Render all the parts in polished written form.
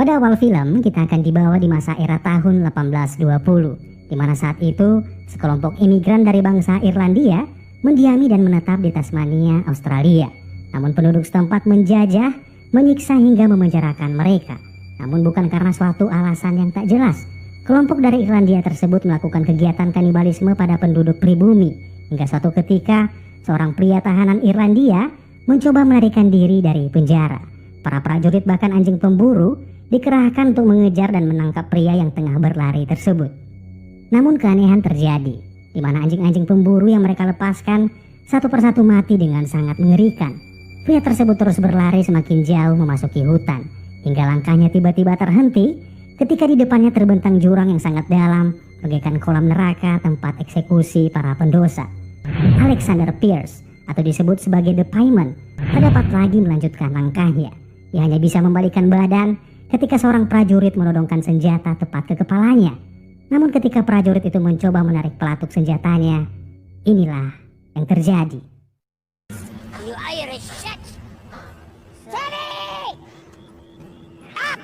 Pada awal film, kita akan dibawa di masa era tahun 1820, di mana saat itu sekelompok imigran dari bangsa Irlandia mendiami dan menetap di Tasmania, Australia. Namun penduduk setempat menjajah, menyiksa hingga memenjarakan mereka. Namun bukan karena suatu alasan yang tak jelas. Kelompok dari Irlandia tersebut melakukan kegiatan kanibalisme pada penduduk pribumi. Hingga suatu ketika, seorang pria tahanan Irlandia mencoba melarikan diri dari penjara. Para prajurit bahkan anjing pemburu dikerahkan untuk mengejar dan menangkap pria yang tengah berlari tersebut. Namun keanehan terjadi, di mana anjing-anjing pemburu yang mereka lepaskan satu persatu mati dengan sangat mengerikan. Pria tersebut terus berlari semakin jauh memasuki hutan, hingga langkahnya tiba-tiba terhenti ketika di depannya terbentang jurang yang sangat dalam, bagaikan kolam neraka tempat eksekusi para pendosa. Alexander Pierce, atau disebut sebagai The Payment, tak dapat lagi melanjutkan langkahnya. Ia hanya bisa membalikkan badan ketika seorang prajurit menodongkan senjata tepat ke kepalanya. Namun ketika prajurit itu mencoba menarik pelatuk senjatanya, inilah yang terjadi. You Irish shit! Steady! Up!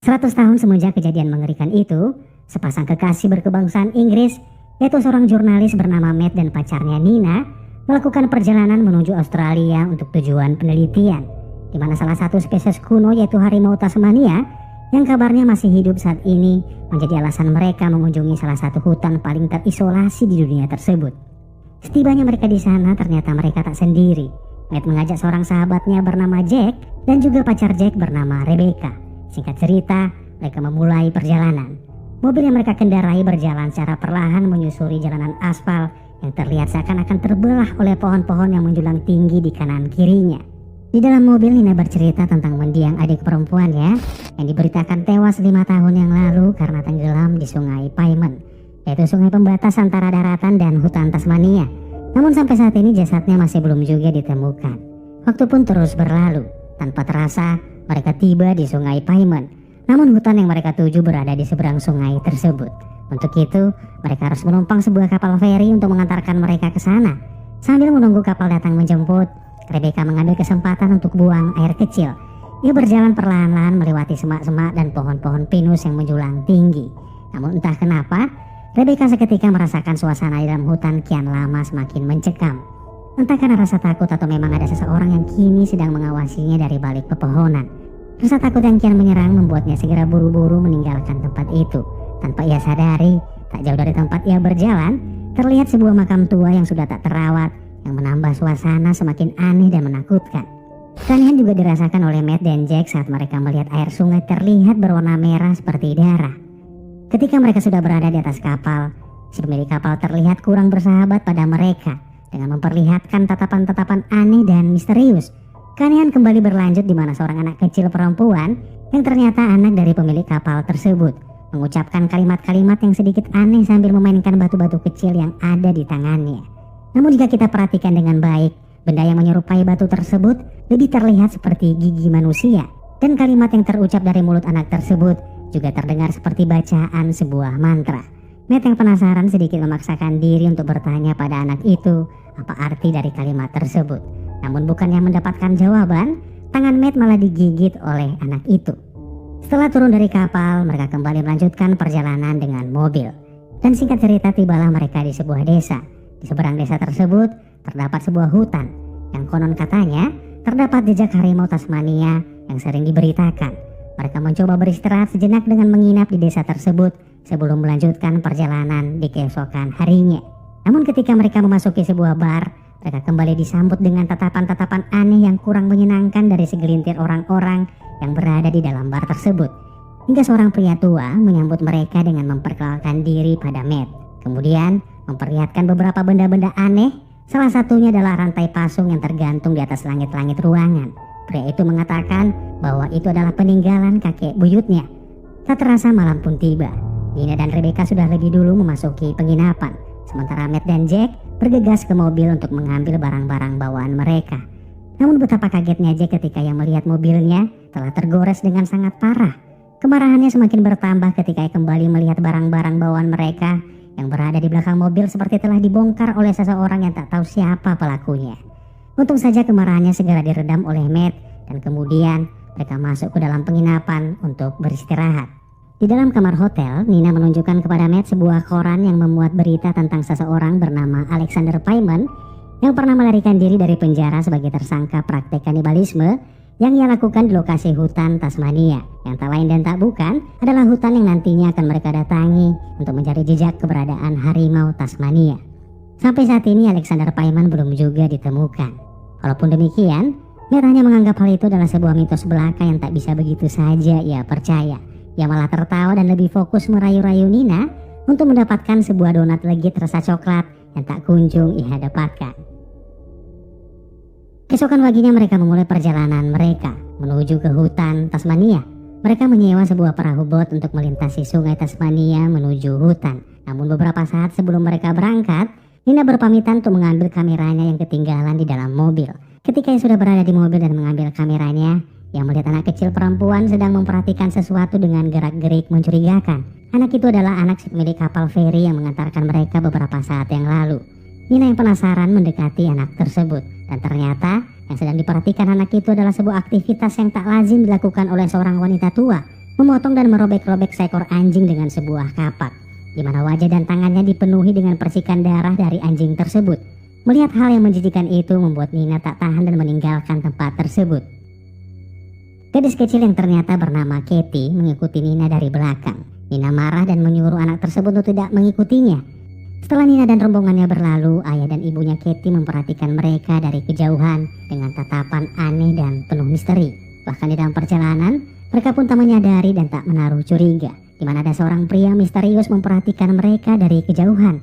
100 tahun semenjak kejadian mengerikan itu, sepasang kekasih berkebangsaan Inggris, yaitu seorang jurnalis bernama Matt dan pacarnya Nina, melakukan perjalanan menuju Australia untuk tujuan penelitian, di mana salah satu spesies kuno yaitu harimau Tasmania, yang kabarnya masih hidup saat ini, menjadi alasan mereka mengunjungi salah satu hutan paling terisolasi di dunia tersebut. Setibanya mereka di sana, ternyata mereka tak sendiri. Matt mengajak seorang sahabatnya bernama Jack dan juga pacar Jack bernama Rebecca. Singkat cerita, mereka memulai perjalanan. Mobil yang mereka kendarai berjalan secara perlahan menyusuri jalanan aspal yang terlihat seakan-akan terbelah oleh pohon-pohon yang menjulang tinggi di kanan kirinya. Di dalam mobil, Nina bercerita tentang mendiang adik perempuannya yang diberitakan tewas 5 tahun yang lalu karena tenggelam di sungai Payment, yaitu sungai pembatas antara daratan dan hutan Tasmania. Namun sampai saat ini jasadnya masih belum juga ditemukan. Waktu pun terus berlalu. Tanpa terasa, mereka tiba di sungai Payment. Namun hutan yang mereka tuju berada di seberang sungai tersebut. Untuk itu, mereka harus menumpang sebuah kapal feri untuk mengantarkan mereka ke sana. Sambil menunggu kapal datang menjemput, Rebecca mengambil kesempatan untuk buang air kecil. Ia berjalan perlahan-lahan melewati semak-semak dan pohon-pohon pinus yang menjulang tinggi. Namun entah kenapa, Rebecca seketika merasakan suasana di dalam hutan kian lama semakin mencekam. Entah karena rasa takut atau memang ada seseorang yang kini sedang mengawasinya dari balik pepohonan. Rasa takut yang kian menyerang membuatnya segera buru-buru meninggalkan tempat itu. Tanpa ia sadari, tak jauh dari tempat ia berjalan, terlihat sebuah makam tua yang sudah tak terawat, yang menambah suasana semakin aneh dan menakutkan. Keanehan juga dirasakan oleh Matt dan Jack saat mereka melihat air sungai terlihat berwarna merah seperti darah. Ketika mereka sudah berada di atas kapal, si pemilik kapal terlihat kurang bersahabat pada mereka dengan memperlihatkan tatapan-tatapan aneh dan misterius. Keanehan kembali berlanjut di mana seorang anak kecil perempuan yang ternyata anak dari pemilik kapal tersebut mengucapkan kalimat-kalimat yang sedikit aneh sambil memainkan batu-batu kecil yang ada di tangannya. Namun jika kita perhatikan dengan baik, benda yang menyerupai batu tersebut lebih terlihat seperti gigi manusia, dan kalimat yang terucap dari mulut anak tersebut juga terdengar seperti bacaan sebuah mantra. Matt yang penasaran sedikit memaksakan diri untuk bertanya pada anak itu apa arti dari kalimat tersebut. Namun bukannya mendapatkan jawaban, tangan Matt malah digigit oleh anak itu. Setelah turun dari kapal, mereka kembali melanjutkan perjalanan dengan mobil. Dan singkat cerita, tibalah mereka di sebuah desa. Di seberang desa tersebut terdapat sebuah hutan yang konon katanya terdapat jejak harimau Tasmania yang sering diberitakan. Mereka mencoba beristirahat sejenak dengan menginap di desa tersebut sebelum melanjutkan perjalanan di keesokan harinya. Namun ketika mereka memasuki sebuah bar, mereka kembali disambut dengan tatapan-tatapan aneh yang kurang menyenangkan dari segelintir orang-orang yang berada di dalam bar tersebut. Hingga seorang pria tua menyambut mereka dengan memperkenalkan diri pada Matt. Kemudian memperlihatkan beberapa benda-benda aneh, salah satunya adalah rantai pasung yang tergantung di atas langit-langit ruangan. Pria itu mengatakan bahwa itu adalah peninggalan kakek buyutnya. Tak terasa malam pun tiba. Nina dan Rebecca sudah lebih dulu memasuki penginapan, sementara Matt dan Jack bergegas ke mobil untuk mengambil barang-barang bawaan mereka. Namun betapa kagetnya Jack ketika ia melihat mobilnya telah tergores dengan sangat parah. Kemarahannya semakin bertambah ketika ia kembali melihat barang-barang bawaan mereka yang berada di belakang mobil seperti telah dibongkar oleh seseorang yang tak tahu siapa pelakunya. Untung saja kemarahannya segera diredam oleh Matt dan kemudian mereka masuk ke dalam penginapan untuk beristirahat. Di dalam kamar hotel, Nina menunjukkan kepada Matt sebuah koran yang memuat berita tentang seseorang bernama Alexander Payman yang pernah melarikan diri dari penjara sebagai tersangka praktek kanibalisme yang ia lakukan di lokasi hutan Tasmania, yang tak lain dan tak bukan adalah hutan yang nantinya akan mereka datangi untuk mencari jejak keberadaan harimau Tasmania. Sampai saat ini Alexander Payman belum juga ditemukan. Walaupun demikian, Matt hanya menganggap hal itu adalah sebuah mitos belaka yang tak bisa begitu saja ia percaya. Ia malah tertawa dan lebih fokus merayu-rayu Nina untuk mendapatkan sebuah donat legit rasa coklat yang tak kunjung ia dapatkan. Keesokan paginya mereka memulai perjalanan mereka menuju ke hutan Tasmania. Mereka menyewa sebuah perahu bot untuk melintasi sungai Tasmania menuju hutan. Namun beberapa saat sebelum mereka berangkat, Nina berpamitan untuk mengambil kameranya yang ketinggalan di dalam mobil. Ketika ia sudah berada di mobil dan mengambil kameranya, ia melihat anak kecil perempuan sedang memperhatikan sesuatu dengan gerak-gerik mencurigakan. Anak itu adalah anak milik kapal feri yang mengantarkan mereka beberapa saat yang lalu. Nina yang penasaran mendekati anak tersebut, dan ternyata yang sedang diperhatikan anak itu adalah sebuah aktivitas yang tak lazim dilakukan oleh seorang wanita tua, memotong dan merobek-robek seekor anjing dengan sebuah kapak, di mana wajah dan tangannya dipenuhi dengan percikan darah dari anjing tersebut. Melihat hal yang menjijikkan itu membuat Nina tak tahan dan meninggalkan tempat tersebut. Gadis kecil yang ternyata bernama Katie mengikuti Nina dari belakang. Nina marah dan menyuruh anak tersebut untuk tidak mengikutinya. Setelah Nina dan rombongannya berlalu, ayah dan ibunya Katie memperhatikan mereka dari kejauhan dengan tatapan aneh dan penuh misteri. Bahkan di dalam perjalanan, mereka pun tak menyadari dan tak menaruh curiga, di mana ada seorang pria misterius memperhatikan mereka dari kejauhan.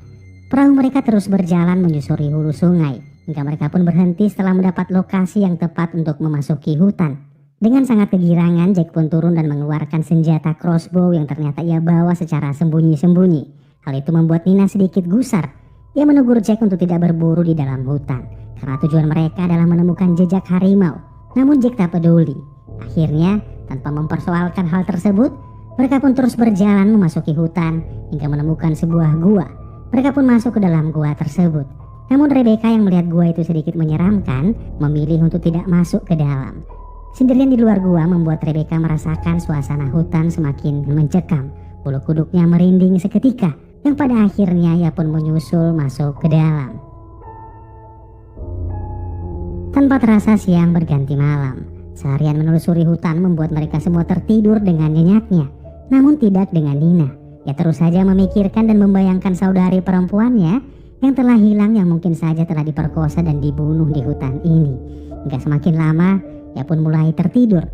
Perahu mereka terus berjalan menyusuri hulu sungai, hingga mereka pun berhenti setelah mendapat lokasi yang tepat untuk memasuki hutan. Dengan sangat kegirangan, Jack pun turun dan mengeluarkan senjata crossbow yang ternyata ia bawa secara sembunyi-sembunyi. Hal itu membuat Nina sedikit gusar. Ia menegur Jack untuk tidak berburu di dalam hutan, karena tujuan mereka adalah menemukan jejak harimau. Namun Jack tak peduli. Akhirnya, tanpa mempersoalkan hal tersebut, mereka pun terus berjalan memasuki hutan hingga menemukan sebuah gua. Mereka pun masuk ke dalam gua tersebut. Namun Rebecca yang melihat gua itu sedikit menyeramkan, memilih untuk tidak masuk ke dalam. Sendirian di luar gua membuat Rebecca merasakan suasana hutan semakin mencekam. Bulu kuduknya merinding seketika, yang pada akhirnya ia pun menyusul masuk ke dalam. Tanpa terasa siang berganti malam. Seharian menelusuri hutan membuat mereka semua tertidur dengan nyenyaknya. Namun tidak dengan Nina. Ia terus saja memikirkan dan membayangkan saudari perempuannya yang telah hilang, yang mungkin saja telah diperkosa dan dibunuh di hutan ini. Hingga semakin lama ia pun mulai tertidur.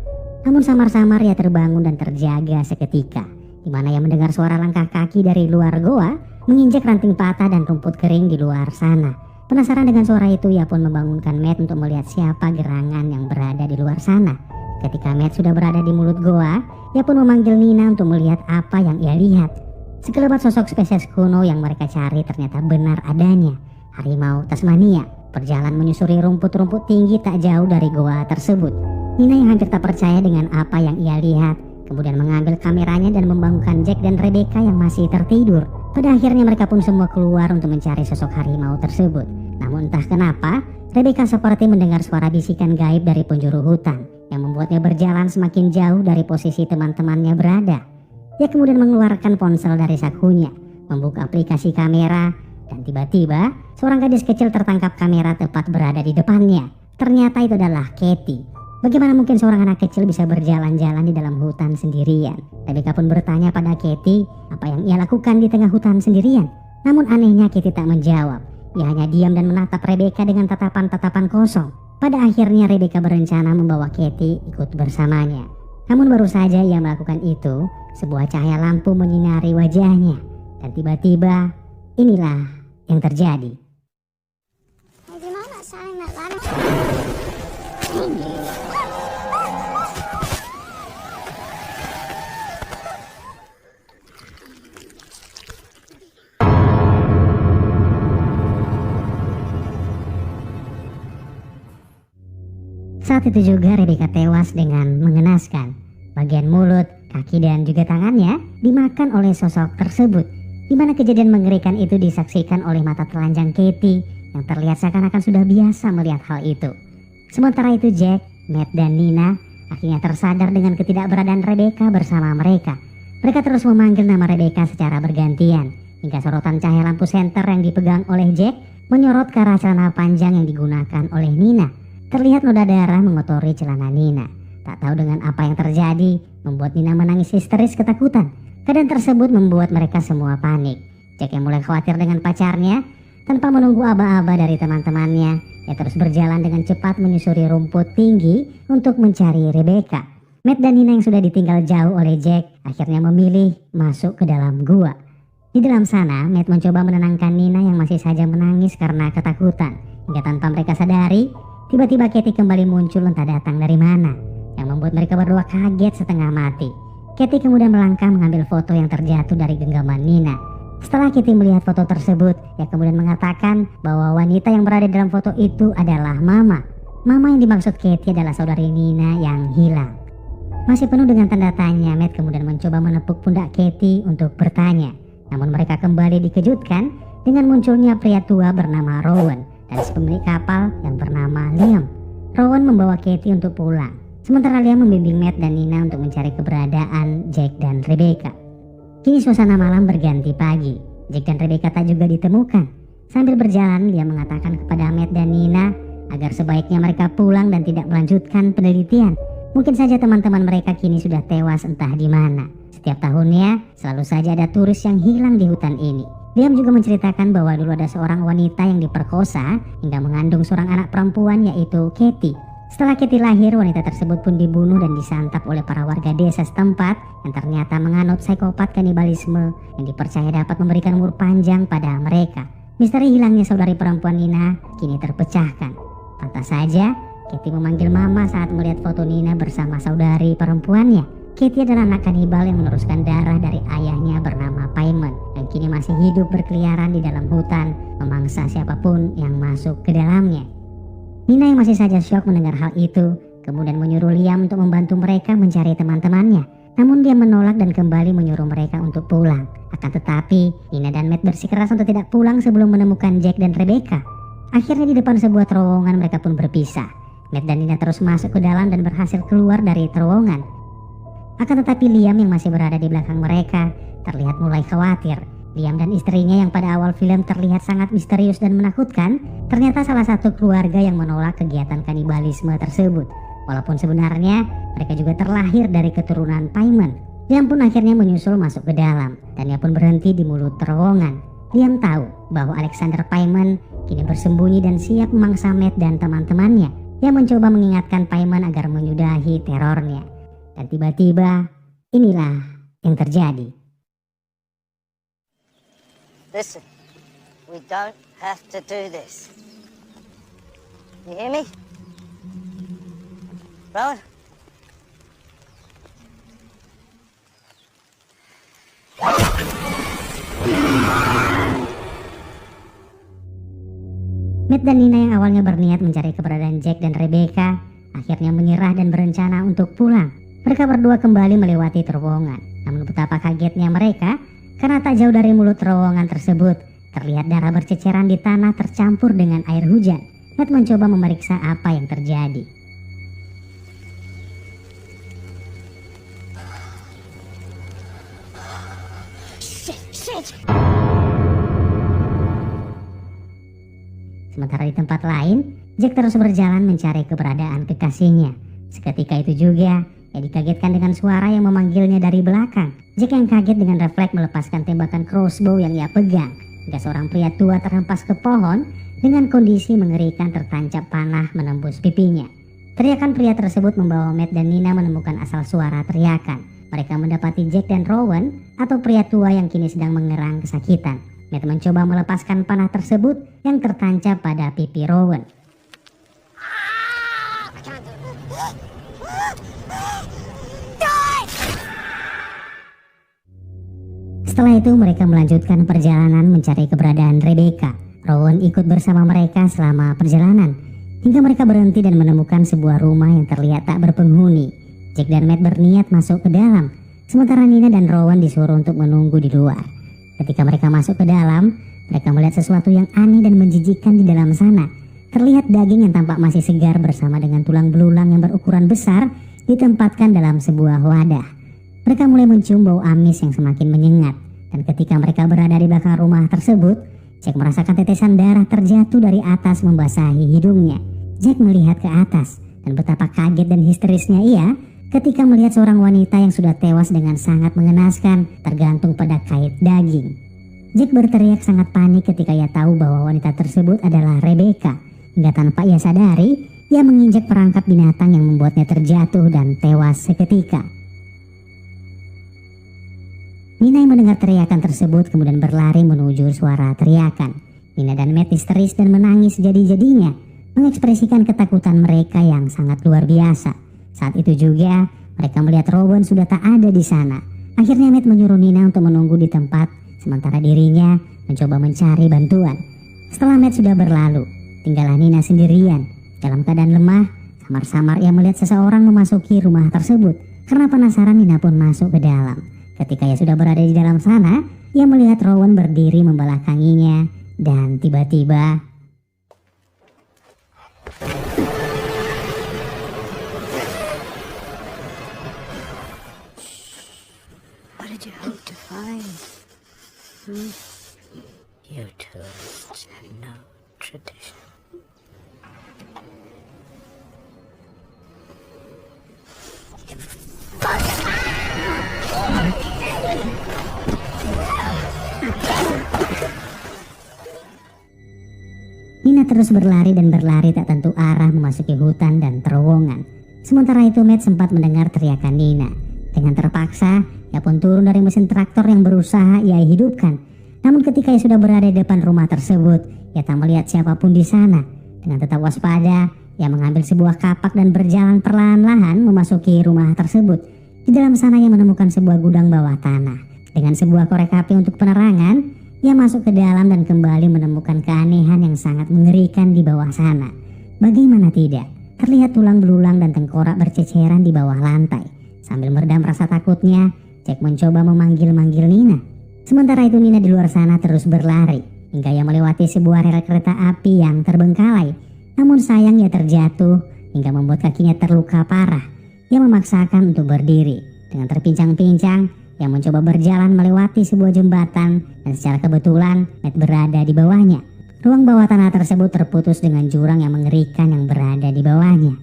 Namun samar-samar ia terbangun dan terjaga seketika, di mana ia mendengar suara langkah kaki dari luar goa menginjak ranting patah dan rumput kering di luar sana. Penasaran dengan suara itu, ia pun membangunkan Matt untuk melihat siapa gerangan yang berada di luar sana. Ketika Matt sudah berada di mulut goa, ia pun memanggil Nina untuk melihat apa yang ia lihat. Sekelebat sosok spesies kuno yang mereka cari ternyata benar adanya. Harimau Tasmania berjalan menyusuri rumput-rumput tinggi tak jauh dari goa tersebut. Nina yang hampir tak percaya dengan apa yang ia lihat, kemudian mengambil kameranya dan membangunkan Jack dan Rebecca yang masih tertidur. Pada akhirnya mereka pun semua keluar untuk mencari sosok harimau tersebut. Namun entah kenapa, Rebecca seperti mendengar suara bisikan gaib dari penjuru hutan yang membuatnya berjalan semakin jauh dari posisi teman-temannya berada. Ia kemudian mengeluarkan ponsel dari sakunya, membuka aplikasi kamera, dan tiba-tiba seorang gadis kecil tertangkap kamera tepat berada di depannya. Ternyata itu adalah Katie. Bagaimana mungkin seorang anak kecil bisa berjalan-jalan di dalam hutan sendirian? Rebecca pun bertanya pada Katie apa yang ia lakukan di tengah hutan sendirian. Namun anehnya Katie tak menjawab. Ia hanya diam dan menatap Rebecca dengan tatapan-tatapan kosong. Pada akhirnya Rebecca berencana membawa Katie ikut bersamanya. Namun baru saja ia melakukan itu, sebuah cahaya lampu menyinari wajahnya. Dan tiba-tiba inilah yang terjadi. Saat itu juga Rebecca tewas dengan mengenaskan. Bagian mulut Kaki dan juga tangannya dimakan oleh sosok tersebut, di mana kejadian mengerikan itu disaksikan oleh mata telanjang Katie yang terlihat seakan-akan sudah biasa melihat hal itu. Sementara itu Jack, Matt dan Nina akhirnya tersadar dengan ketidakberadaan Rebecca bersama mereka. Mereka terus memanggil nama Rebecca secara bergantian, hingga sorotan cahaya lampu senter yang dipegang oleh Jack menyorot ke arah celana panjang yang digunakan oleh Nina. Terlihat noda darah mengotori celana Nina. Tak tahu dengan apa yang terjadi, membuat Nina menangis histeris ketakutan. Keadaan tersebut membuat mereka semua panik. Jack yang mulai khawatir dengan pacarnya, tanpa menunggu aba-aba dari teman-temannya, dia terus berjalan dengan cepat menyusuri rumput tinggi untuk mencari Rebecca. Matt dan Nina yang sudah ditinggal jauh oleh Jack akhirnya memilih masuk ke dalam gua. Di dalam sana, Matt mencoba menenangkan Nina yang masih saja menangis karena ketakutan. Hingga tanpa mereka sadari, tiba-tiba Katie kembali muncul entah datang dari mana, yang membuat mereka berdua kaget setengah mati. Katie kemudian melangkah mengambil foto yang terjatuh dari genggaman Nina. Setelah Katie melihat foto tersebut, ia kemudian mengatakan bahwa wanita yang berada dalam foto itu adalah Mama. Mama yang dimaksud Katie adalah saudari Nina yang hilang. Masih penuh dengan tanda tanya, Matt kemudian mencoba menepuk pundak Katie untuk bertanya. Namun mereka kembali dikejutkan dengan munculnya pria tua bernama Rowan dan si pemilik kapal yang bernama Liam. Rowan membawa Katie untuk pulang, sementara Liam membimbing Matt dan Nina untuk mencari keberadaan Jack dan Rebecca. Kini suasana malam berganti pagi. Jack dan Rebecca tak juga ditemukan. Sambil berjalan, dia mengatakan kepada Matt dan Nina agar sebaiknya mereka pulang dan tidak melanjutkan penelitian. Mungkin saja teman-teman mereka kini sudah tewas entah di mana. Setiap tahunnya selalu saja ada turis yang hilang di hutan ini. Liam juga menceritakan bahwa dulu ada seorang wanita yang diperkosa hingga mengandung seorang anak perempuan, yaitu Katie. Setelah Katie lahir, wanita tersebut pun dibunuh dan disantap oleh para warga desa setempat yang ternyata menganut psikopat kanibalisme yang dipercaya dapat memberikan umur panjang pada mereka. Misteri hilangnya saudari perempuan Nina kini terpecahkan. Pantas saja Katie memanggil Mama saat melihat foto Nina bersama saudari perempuannya. Katie adalah anak kanibal yang meneruskan darah dari ayahnya bernama Paimon, yang kini masih hidup berkeliaran di dalam hutan, memangsa siapapun yang masuk ke dalamnya. Nina yang masih saja syok mendengar hal itu, kemudian menyuruh Liam untuk membantu mereka mencari teman-temannya. Namun dia menolak dan kembali menyuruh mereka untuk pulang. Akan tetapi, Nina dan Matt bersikeras untuk tidak pulang sebelum menemukan Jack dan Rebecca. Akhirnya di depan sebuah terowongan mereka pun berpisah. Matt dan Nina terus masuk ke dalam dan berhasil keluar dari terowongan. Akan tetapi Liam yang masih berada di belakang mereka terlihat mulai khawatir. Liam dan istrinya yang pada awal film terlihat sangat misterius dan menakutkan, ternyata salah satu keluarga yang menolak kegiatan kanibalisme tersebut. Walaupun sebenarnya mereka juga terlahir dari keturunan Paimon. Liam pun akhirnya menyusul masuk ke dalam dan ia pun berhenti di mulut terowongan. Liam tahu bahwa Alexander Paimon kini bersembunyi dan siap memangsa Matt dan teman-temannya yang mencoba mengingatkan Paimon agar menyudahi terornya. Dan tiba-tiba inilah yang terjadi. Listen, we don't have to do this. You hear me? Rowan? Matt dan Nina yang awalnya berniat mencari keberadaan Jack dan Rebecca akhirnya menyerah dan berencana untuk pulang. Mereka berdua kembali melewati terowongan. Namun betapa kagetnya mereka karena tak jauh dari mulut terowongan tersebut terlihat darah berceceran di tanah tercampur dengan air hujan. Matt mencoba memeriksa apa yang terjadi. Shit! Sementara di tempat lain, Jack terus berjalan mencari keberadaan kekasihnya. Seketika itu juga, ia dikagetkan dengan suara yang memanggilnya dari belakang. Jack yang kaget dengan refleks melepaskan tembakan crossbow yang ia pegang, hingga seorang pria tua terhempas ke pohon dengan kondisi mengerikan, tertancap panah menembus pipinya. Teriakan pria tersebut membawa Matt dan Nina menemukan asal suara teriakan. Mereka mendapati Jack dan Rowan atau pria tua yang kini sedang mengerang kesakitan. Matt mencoba melepaskan panah tersebut yang tertancap pada pipi Rowan. Setelah itu mereka melanjutkan perjalanan mencari keberadaan Rebecca. Rowan ikut bersama mereka selama perjalanan hingga mereka berhenti dan menemukan sebuah rumah yang terlihat tak berpenghuni. Jack dan Matt berniat masuk ke dalam. Sementara Nina dan Rowan disuruh untuk menunggu di luar. Ketika mereka masuk ke dalam, mereka melihat sesuatu yang aneh dan menjijikkan di dalam sana. Terlihat daging yang tampak masih segar bersama dengan tulang belulang yang berukuran besar ditempatkan dalam sebuah wadah. Mereka mulai mencium bau amis yang semakin menyengat. Dan ketika mereka berada di belakang rumah tersebut, Jack merasakan tetesan darah terjatuh dari atas membasahi hidungnya. Jack melihat ke atas dan betapa kaget dan histerisnya ia ketika melihat seorang wanita yang sudah tewas dengan sangat mengenaskan tergantung pada kait daging. Jack berteriak sangat panik ketika ia tahu bahwa wanita tersebut adalah Rebecca. Hingga tanpa ia sadari, ia menginjak perangkap binatang yang membuatnya terjatuh dan tewas seketika. Nina yang mendengar teriakan tersebut kemudian berlari menuju suara teriakan. Nina dan Matt histeris dan menangis jadi-jadinya, mengekspresikan ketakutan mereka yang sangat luar biasa. Saat itu juga mereka melihat Rowan sudah tak ada di sana. Akhirnya Matt menyuruh Nina untuk menunggu di tempat, sementara dirinya mencoba mencari bantuan. Setelah Matt sudah berlalu, tinggallah Nina sendirian. Dalam keadaan lemah, samar-samar ia melihat seseorang memasuki rumah tersebut. Karena penasaran, Nina pun masuk ke dalam. Ketika ia sudah berada di dalam sana, ia melihat Rowan berdiri membelakanginya dan tiba-tiba What did you hope to find? You tourists have no tradition. Nina terus berlari dan berlari tak tentu arah memasuki hutan dan terowongan. Sementara itu Matt sempat mendengar teriakan Nina. Dengan terpaksa, ia pun turun dari mesin traktor yang berusaha ia hidupkan. Namun ketika ia sudah berada di depan rumah tersebut, ia tak melihat siapapun di sana. Dengan tetap waspada, ia mengambil sebuah kapak dan berjalan perlahan-lahan memasuki rumah tersebut. Di dalam sana ia menemukan sebuah gudang bawah tanah. Dengan sebuah korek api untuk penerangan, ia masuk ke dalam dan kembali menemukan keanehan yang sangat mengerikan di bawah sana. Bagaimana tidak, terlihat tulang belulang dan tengkorak berceceran di bawah lantai. Sambil meredam rasa takutnya, Jack mencoba memanggil-manggil Nina. Sementara itu Nina di luar sana terus berlari, hingga ia melewati sebuah rel kereta api yang terbengkalai. Namun sayang ia terjatuh, hingga membuat kakinya terluka parah. Ia memaksakan untuk berdiri. Dengan terpincang-pincang, ia mencoba berjalan melewati sebuah jembatan dan secara kebetulan Matt berada di bawahnya. Ruang bawah tanah tersebut terputus dengan jurang yang mengerikan yang berada di bawahnya.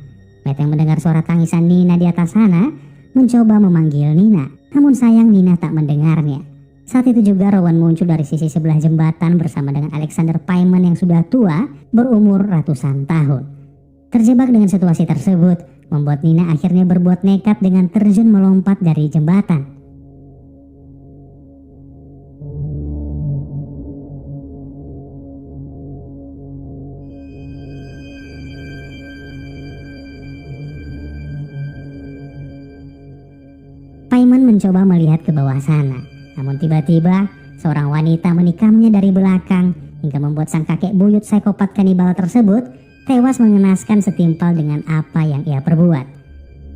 Matt yang mendengar suara tangisan Nina di atas sana mencoba memanggil Nina, namun sayang Nina tak mendengarnya. Saat itu juga Rowan muncul dari sisi sebelah jembatan bersama dengan Alexander Payman yang sudah tua berumur ratusan tahun. Terjebak dengan situasi tersebut membuat Nina akhirnya berbuat nekat dengan terjun melompat dari jembatan. Payman mencoba melihat ke bawah sana, namun tiba-tiba seorang wanita menikamnya dari belakang hingga membuat sang kakek buyut psikopat kanibal tersebut tewas mengenaskan setimpal dengan apa yang ia perbuat.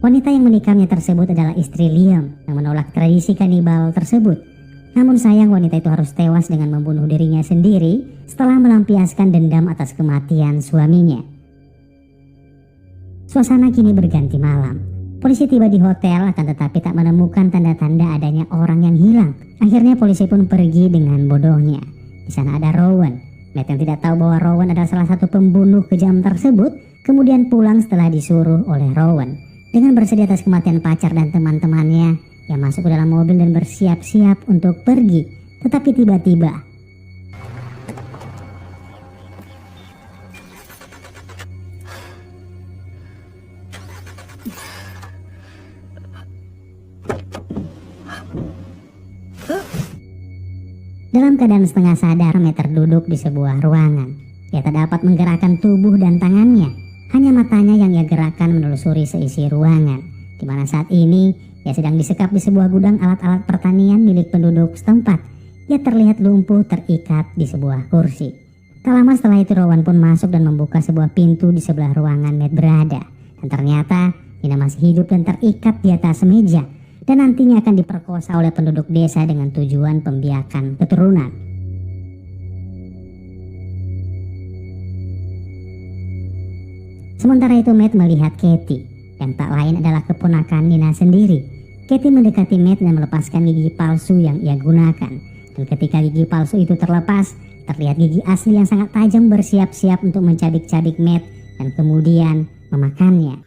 Wanita yang menikamnya tersebut adalah istri Liam yang menolak tradisi kanibal tersebut. Namun sayang wanita itu harus tewas dengan membunuh dirinya sendiri setelah melampiaskan dendam atas kematian suaminya. Suasana kini berganti malam. Polisi tiba di hotel akan tetapi tak menemukan tanda-tanda adanya orang yang hilang. Akhirnya polisi pun pergi dengan bodohnya. Di sana ada Rowan. Matt yang tidak tahu bahwa Rowan adalah salah satu pembunuh kejam tersebut, kemudian pulang setelah disuruh oleh Rowan. Dengan bersedia atas kematian pacar dan teman-temannya, ia masuk ke dalam mobil dan bersiap-siap untuk pergi. Tetapi tiba-tiba dalam keadaan setengah sadar, Matt terduduk di sebuah ruangan. Ia tak dapat menggerakkan tubuh dan tangannya. Hanya matanya yang ia gerakkan menelusuri seisi ruangan. Di mana saat ini, ia sedang disekap di sebuah gudang alat-alat pertanian milik penduduk setempat. Ia terlihat lumpuh terikat di sebuah kursi. Tak lama setelah itu Rowan pun masuk dan membuka sebuah pintu di sebelah ruangan Matt berada. Dan ternyata Nina masih hidup dan terikat di atas meja. dan nantinya akan diperkosa oleh penduduk desa dengan tujuan pembiakan keturunan. Sementara itu Matt melihat Katie, yang tak lain adalah keponakan Nina sendiri. Katie mendekati Matt dan melepaskan gigi palsu yang ia gunakan. Dan ketika gigi palsu itu terlepas, terlihat gigi asli yang sangat tajam bersiap-siap untuk mencabik-cabik Matt dan kemudian memakannya.